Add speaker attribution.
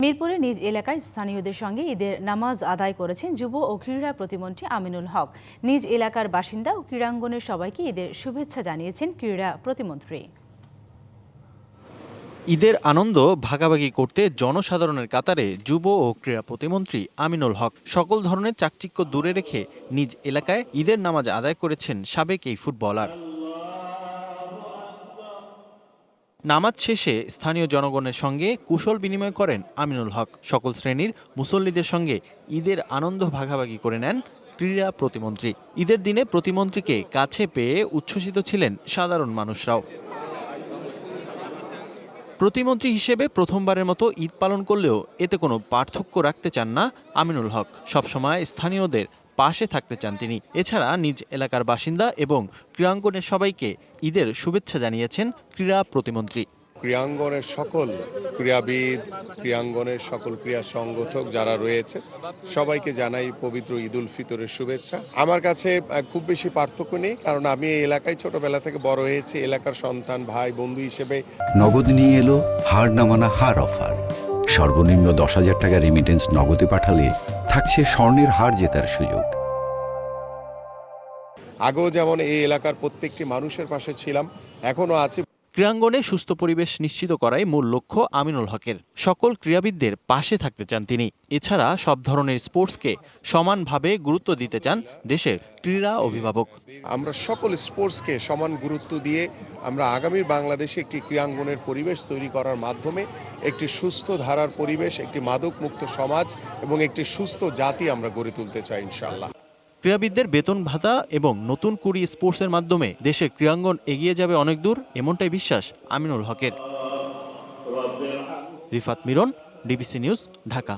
Speaker 1: মিরপুরে নিজ এলাকায় স্থানীয়দের সঙ্গে ঈদের নামাজ আদায় করেছেন যুব ও ক্রীড়া প্রতিমন্ত্রী আমিনুল হক। নিজ এলাকার বাসিন্দা ও ক্রীড়াঙ্গনের সবাইকে ঈদের শুভেচ্ছা জানিয়েছেন ক্রীড়া প্রতিমন্ত্রী।
Speaker 2: ঈদের আনন্দ ভাগাভাগি করতে জনসাধারণের কাতারে যুব ও ক্রীড়া প্রতিমন্ত্রী আমিনুল হক সকল ধরনের চাকচিক্য দূরে রেখে নিজ এলাকায় ঈদের নামাজ আদায় করেছেন সাবেক এই ফুটবলার। নামাজ শেষে স্থানীয় জনগণের সঙ্গে কুশল বিনিময় করেন আমিনুল হক। সকল শ্রেণীর মুসল্লিদের সঙ্গে ঈদের আনন্দ ভাগাভাগি করে নেন ক্রীড়া প্রতিমন্ত্রী। ঈদের দিনে প্রতিমন্ত্রীকে কাছে পেয়ে উচ্ছ্বসিত ছিলেন সাধারণ মানুষরাও। প্রতিমন্ত্রী হিসেবে প্রথমবারের মতো ঈদ পালন করলেও এতে কোনো পার্থক্য রাখতে চান না আমিনুল হক। সবসময় স্থানীয়দের পাশে থাকতে চান তিনি। এছাড়া নিজ এলাকার বাসিন্দা এবং ক্রীড়াঙ্গনের সবাইকে ঈদের শুভেচ্ছা জানিয়েছেন ক্রীড়া প্রতিমন্ত্রী।
Speaker 3: ক্রীড়াঙ্গনের সকল ক্রীড়াবিদ, ক্রীড়াঙ্গনের সকল ক্রীড়া সংগঠক যারা রয়েছে সবাইকে জানাই পবিত্র ঈদ উল ফিতরের শুভেচ্ছা। আমার কাছে খুব বেশি পার্থক্য নেই, কারণ আমি এই এলাকায় ছোটবেলা থেকে বড় হয়েছি, এলাকার সন্তান, ভাই, বন্ধু হিসেবে।
Speaker 4: নগদ নিয়ে এলো হার না মানা হার অফার। সর্বনিম্ন 10,000 টাকা রেমিটেন্স নগদে পাঠালে থাকছে স্বর্ণের হার জেতার সুযোগ।
Speaker 3: আগেও যেমন এই এলাকার প্রত্যেকটি মানুষের পাশে ছিলাম, এখনো আছি।
Speaker 2: ক্রীড়াঙ্গনে সুস্থ পরিবেশ নিশ্চিত করাই মূল লক্ষ্য আমিনুল হকের। সকল ক্রীড়াবিদদের পাশে থাকতে চান তিনি। এছাড়া সব ধরনের স্পোর্টসকে সমানভাবে গুরুত্ব দিতে চান দেশের ক্রীড়া অভিভাবক।
Speaker 3: আমরা সকল স্পোর্টসকে সমান গুরুত্ব দিয়ে আমরা আগামীর বাংলাদেশে একটি ক্রীড়াঙ্গনের পরিবেশ তৈরি করার মাধ্যমে একটি সুস্থ ধারার পরিবেশ, একটি মাদক মুক্ত সমাজ এবং একটি সুস্থ জাতি আমরা গড়ে তুলতে চাই ইনশাআল্লাহ।
Speaker 2: ক্রীড়াবিদদের বেতন ভাতা এবং নতুন কুড়ি স্পোর্টসের মাধ্যমে দেশের ক্রীড়াঙ্গন এগিয়ে যাবে অনেক দূর, এমনটাই বিশ্বাস আমিনুল হকের। Rifat Miran, DBC news, Dhaka.